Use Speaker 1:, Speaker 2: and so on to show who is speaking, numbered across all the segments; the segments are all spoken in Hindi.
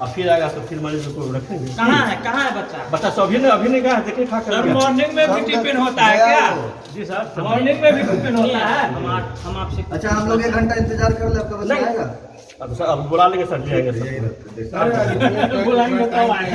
Speaker 1: अब फिर आएगा तो फिर मरीज को रखेंगे।
Speaker 2: कहाँ है बच्चा?
Speaker 1: बच्चा तो अभी नहीं कहा देखिए खा कर
Speaker 2: सर मॉर्निंग में भी टिफिन होता है क्या?
Speaker 1: जी सर
Speaker 2: मॉर्निंग में भी टिफिन होता है। हम आपसे
Speaker 3: अच्छा हम लोग 1 घंटा इंतजार कर ले, आपका बच्चा
Speaker 1: नहीं।
Speaker 3: आएगा?
Speaker 1: अब सर अब बुला लेंगे सर, जी आएंगे सर।
Speaker 2: बुलाएंगे कब आएगा?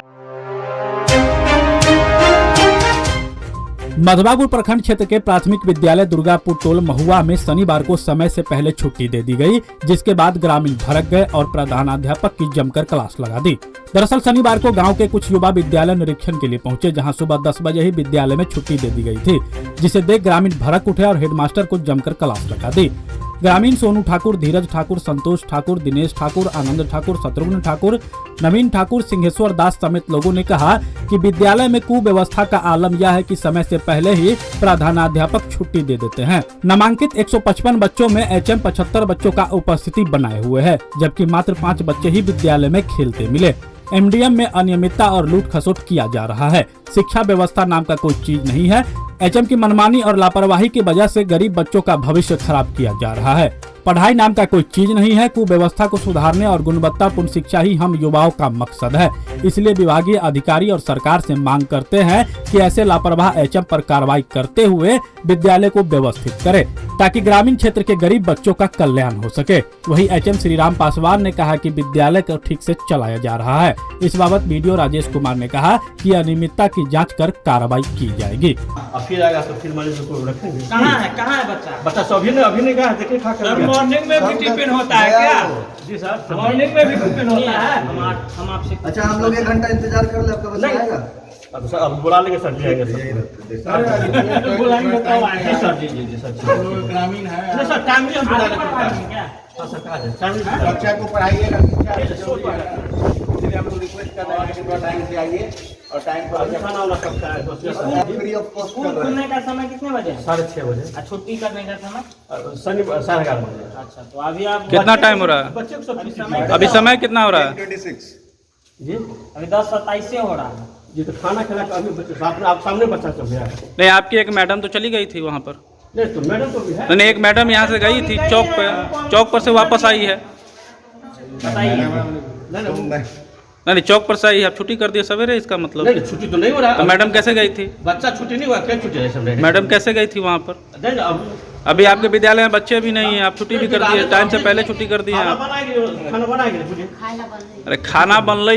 Speaker 4: मधवापुर प्रखंड क्षेत्र के प्राथमिक विद्यालय दुर्गापुर टोल महुआ में शनिवार को समय से पहले छुट्टी दे दी गई, जिसके बाद ग्रामीण भड़क गए और प्रधानाध्यापक की जमकर क्लास लगा दी। दरअसल शनिवार को गांव के कुछ युवा विद्यालय निरीक्षण के लिए पहुंचे, जहां सुबह 10 बजे ही विद्यालय में छुट्टी दे दी गई थी, जिसे देख ग्रामीण भड़क उठे और हेडमास्टर को जमकर क्लास लगा दी। ग्रामीण सोनू ठाकुर, धीरज ठाकुर, संतोष ठाकुर, दिनेश ठाकुर, आनंद ठाकुर, शत्रुघ्न ठाकुर, नवीन ठाकुर, सिंहेश्वर दास समेत लोगों ने कहा कि विद्यालय में कुव्यवस्था का आलम यह है कि समय से पहले ही प्रधानाध्यापक छुट्टी दे देते हैं। नामांकित 155 बच्चों में HM 75 बच्चों का उपस्थिति बनाए हुए है, जबकि मात्र 5 बच्चे ही विद्यालय में खेलते मिले। MDM में अनियमितता और लूट खसोट किया जा रहा है। शिक्षा व्यवस्था नाम का कोई चीज नहीं है। HM की मनमानी और लापरवाही की वजह से गरीब बच्चों का भविष्य खराब किया जा रहा है। पढ़ाई नाम का कोई चीज नहीं है। कुव्यवस्था को सुधारने और गुणवत्तापूर्ण शिक्षा ही हम युवाओं का मकसद है। इसलिए विभागीय अधिकारी और सरकार से मांग करते हैं कि ऐसे लापरवाह HM पर कार्रवाई करते हुए विद्यालय को व्यवस्थित करे, ताकि ग्रामीण क्षेत्र के गरीब बच्चों का कल्याण हो सके। वहीं HM श्रीराम पासवान ने कहा कि विद्यालय को ठीक से चलाया जा रहा है। इस बाबत BDO राजेश कुमार ने कहा कि अनियमितता की जाँच कर कार्रवाई की जाएगी।
Speaker 1: अब फिर आएगा तो फिर मरीज को रखेंगे।
Speaker 2: कहाँ है बच्चा?
Speaker 1: बच्चा तो अभी नहीं कहा देखिए खा कर।
Speaker 2: मॉर्निंग में भी टिफिन होता है क्या?
Speaker 1: जी सर
Speaker 2: मॉर्निंग में भी टिफिन होता है। हम आपसे
Speaker 3: अच्छा हम लोग 1 घंटा इंतजार कर ले, आपका बच्चा
Speaker 1: नहीं।
Speaker 3: आएगा?
Speaker 1: अब सर अब बुला लेंगे सर, जी आएंगे सर।
Speaker 2: बुलाएंगे कब आएगा?
Speaker 1: जी सर, जी सर।
Speaker 5: ग्रामीण है,
Speaker 1: नहीं सर टाइम भी हम बुला लेंगे।
Speaker 2: क्या?
Speaker 1: हाँ सर कहा जाए, टाइम भी बुला लेंगे।
Speaker 5: बच्चा को पढ़ाइएगा, इसलिए हम लोग रिक्वेस्ट कर रहे हैं कि थोड़ा टाइम से आइए और टाइम पर
Speaker 1: अभी खाना वाला कब का है? बस
Speaker 3: फ्री ऑफ कॉस्ट
Speaker 2: स्कूल
Speaker 3: कर रहे हैं।
Speaker 2: खुलने का समय कितने बजे है?
Speaker 1: 6:30 बजे।
Speaker 2: और छुट्टी करने का समय?
Speaker 1: शनिवार 11:30 बजे।
Speaker 2: अच्छा, तो अभी आप
Speaker 6: कितना टाइम हो रहा है?
Speaker 1: बच्चे को सब चीज़
Speaker 6: अभी समय कितना हो रहा है?
Speaker 3: 26
Speaker 1: जी
Speaker 2: अभी 10:27 से हो रहा है।
Speaker 1: जी तो खाना खिला के अभी बच्चे आप सामने बच्चा सब गया है।
Speaker 6: नहीं, आपकी एक मैडम तो चली गई थी वहाँ पर।
Speaker 1: नहीं तो मैडम तो भी है।
Speaker 6: नहीं, एक मैडम यहाँ से गई थी चौक पर से वापस आई है।
Speaker 1: नहीं
Speaker 6: नहीं, चौक पर से आई है, आप छुट्टी कर दिए सवेरे, इसका मतलब?
Speaker 1: नहीं छुट्टी तो नहीं हो रहा
Speaker 6: तो मैडम कैसे गई थी?
Speaker 1: बच्चा छुट्टी नहीं हुआ, क्या छुट्टी है सब?
Speaker 6: मैडम कैसे गई थी वहाँ पर?
Speaker 1: नहीं अब
Speaker 6: अभी आपके विद्यालय में बच्चे भी नहीं है, आप छुट्टी भी कर दिए, टाइम से पहले छुट्टी कर दिए
Speaker 1: खाना
Speaker 6: आप।
Speaker 1: बनाएंगे, खाना बनाएंगे पूरी।
Speaker 6: अरे खाना बनल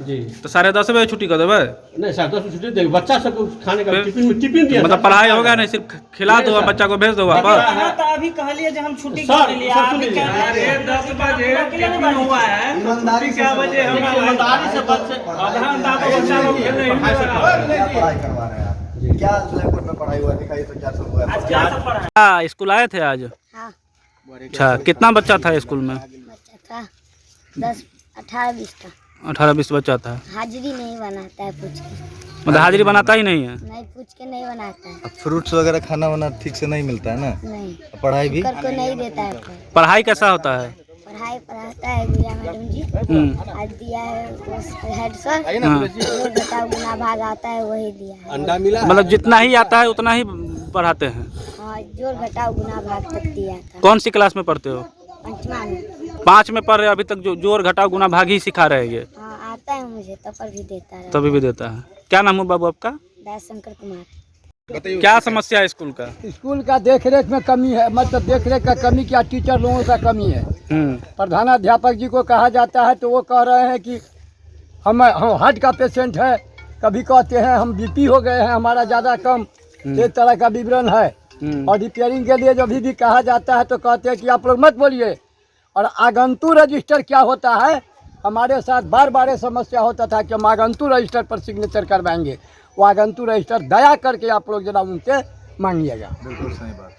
Speaker 1: जी
Speaker 6: तो 10:30 बजे छुट्टी कर देवे?
Speaker 1: नहीं 10:30 छुट्टी देंगे। बच्चा सबको खाने का टिफिन दिया।
Speaker 6: मतलब पढ़ाई होगा नहीं, सिर्फ खिला दो,
Speaker 1: नहीं,
Speaker 6: बच्चा को भेज दो वापस।
Speaker 2: तो अभी कह लिए जो हम छुट्टी
Speaker 1: सर,
Speaker 2: कर लिए।
Speaker 1: सर,
Speaker 2: अभी
Speaker 1: सुनिए।
Speaker 2: कह रहे हैं 10 बजे टिफिन हुआ है।
Speaker 3: ईमानदारी से
Speaker 2: क्या बजे हम
Speaker 1: ईमानदारी से बच्चे
Speaker 2: आधा घंटा तो बच्चा लोग खेल रहे
Speaker 1: पढ़ाई से
Speaker 2: हैं।
Speaker 3: क्या पढ़ाई करवा रहे हैं आप? क्या लैपटॉप में पढ़ाई हुआ दिखाई तो क्या सब हुआ?
Speaker 2: आज क्या सब पढ़ा है?
Speaker 6: हाँ, स्कूल आए थे आज?
Speaker 7: हाँ,
Speaker 6: अच्छा, कितना बच्चा था स्कूल में?
Speaker 7: बच्चा था 10, 18, 20 का।
Speaker 6: 18-20 बच्चा था।
Speaker 7: हाजिरी नहीं बनाता है पूछ के,
Speaker 6: मतलब हाजिरी बनाता ही नहीं है?
Speaker 7: नहीं पूछ के नहीं बनाता है।
Speaker 3: फ्रूट्स वगैरह खाना वाना ठीक से नहीं मिलता है ना?
Speaker 7: नहीं,
Speaker 3: पढ़ाई भी
Speaker 7: कर को नहीं देता है कोई।
Speaker 6: पढ़ाई कैसा होता है?
Speaker 7: पढ़ाई पढ़ाता है गुड़िया मैडम जी। आज दिया है हेड सर,
Speaker 6: हाँ।
Speaker 7: जो घटा गुना भाग आता है वही दिया है।
Speaker 6: मतलब जितना ही आता है उतना ही पढ़ाते हैं?
Speaker 7: हाँ, जोड़ घटा गुना भाग तक दिया था।
Speaker 6: कौन सी क्लास में पढ़ते हो?
Speaker 7: 5वां में।
Speaker 6: 5 में पढ़ रहे हो, अभी तक जो जोड़ घटाव गुना भाग ही सिखा रहे हैं ये?
Speaker 7: हाँ, आता है मुझे, तब पर भी देता है।
Speaker 6: तभी भी देता है। क्या नाम है बाबू आपका?
Speaker 7: दयाशंकर कुमार।
Speaker 6: क्या समस्या है स्कूल का?
Speaker 5: स्कूल का देखरेख में कमी है, मतलब देखरेख का कमी क्या, टीचर लोगों का कमी है। प्रधानाध्यापक जी को कहा जाता है तो वो कह रहे हैं कि हम हार्ट का पेशेंट है, कभी कहते हैं हम BP हो गए हैं, हमारा ज़्यादा कम, एक तरह का विवरण है। और रिपेयरिंग के लिए जब भी कहा जाता है तो कहते हैं कि आप लोग मत बोलिए। और आगंतुक रजिस्टर क्या होता है, हमारे साथ बार बार समस्या होता था कि हम आगंतुक रजिस्टर पर सिग्नेचर करवाएंगे। वो आगंतुक रजिस्टर दया करके आप लोग जरा उनसे मांगिएगा।
Speaker 3: बिल्कुल सही बात।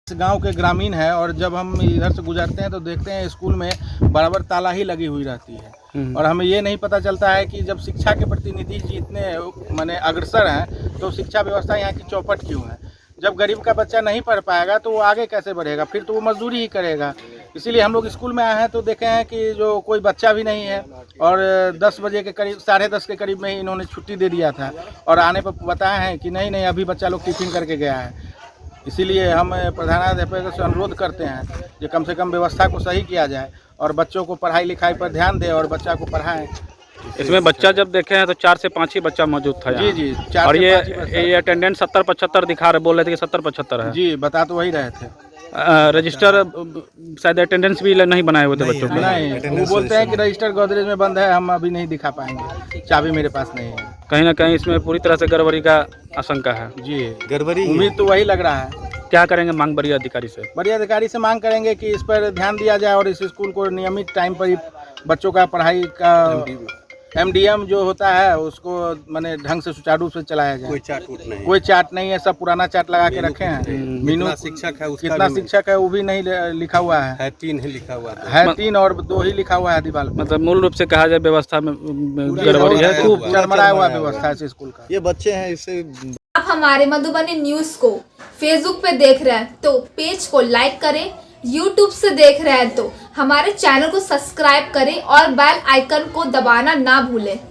Speaker 5: इस गांव के ग्रामीण है और जब हम इधर से गुजरते हैं तो देखते हैं स्कूल में बराबर ताला ही लगी हुई रहती है। और हमें ये नहीं पता चलता है कि जब शिक्षा के प्रतिनिधि जी इतने माने अग्रसर हैं तो शिक्षा व्यवस्था यहाँ की चौपट क्यों है? जब गरीब का बच्चा नहीं पढ़ पाएगा तो वो आगे कैसे बढ़ेगा? फिर तो वो मजदूरी ही करेगा। इसीलिए हम लोग स्कूल में आए हैं तो देखे हैं कि जो कोई बच्चा भी नहीं है और 10 बजे के करीब 10:30 के करीब में ही इन्होंने छुट्टी दे दिया था और आने पर बताया है कि नहीं अभी बच्चा लोग टिफिन करके गया है। इसीलिए हम प्रधानाध्यापक से अनुरोध करते हैं कि कम से कम व्यवस्था को सही किया जाए
Speaker 8: और बच्चों को पढ़ाई लिखाई पर ध्यान दें और बच्चा को पढ़ाएं।
Speaker 6: इसमें बच्चा जब देखे हैं तो 4 से 5 ही बच्चा मौजूद था यहाँ।
Speaker 8: जी 4
Speaker 6: और
Speaker 8: से 5 ही बच्चा।
Speaker 6: ये अटेंडेंस 70-75 दिखा रहे, बोल रहे थे कि 70-75 है।
Speaker 8: जी बता तो वही रहे थे।
Speaker 6: रजिस्टर शायद अटेंडेंस भी नहीं बनाए हुए थे बच्चों के।
Speaker 8: नहीं, वो बोलते हैं कि रजिस्टर गोदरेज में बंद है, हम अभी नहीं दिखा पाएंगे, चाबी मेरे पास नहीं है।
Speaker 6: कहीं ना कहीं इसमें पूरी तरह से गड़बड़ी का आशंका है।
Speaker 8: जी गड़बड़ी उम्मीद तो वही लग रहा है।
Speaker 6: क्या करेंगे मांग बड़ी अधिकारी से?
Speaker 8: बड़ी अधिकारी से मांग करेंगे कि इस पर ध्यान दिया जाए और इस स्कूल को नियमित टाइम पर ही बच्चों का पढ़ाई का MDM जो होता है उसको माने ढंग से सुचारू रूप से चलाया जाए। कोई चार्ट नहीं है, सब पुराना चार्ट लगा के रखे हैं। मीनू शिक्षक है, कितना शिक्षक है वो भी नहीं लिखा हुआ है। 3 ही लिखा हुआ है, 3 और 2 ही लिखा हुआ है दीवार।
Speaker 6: मतलब मूल रूप से कहा जाए व्यवस्था में गड़बड़ी है,
Speaker 8: खूब चरमराया हुआ व्यवस्था है स्कूल का।
Speaker 3: ये बच्चे हैं इससे।
Speaker 9: आप हमारे मधुबनी न्यूज को फेसबुक पे देख रहे हैं तो पेज को लाइक करें, YouTube से देख रहे हैं तो हमारे चैनल को सब्सक्राइब करें और बेल आइकन को दबाना ना भूलें।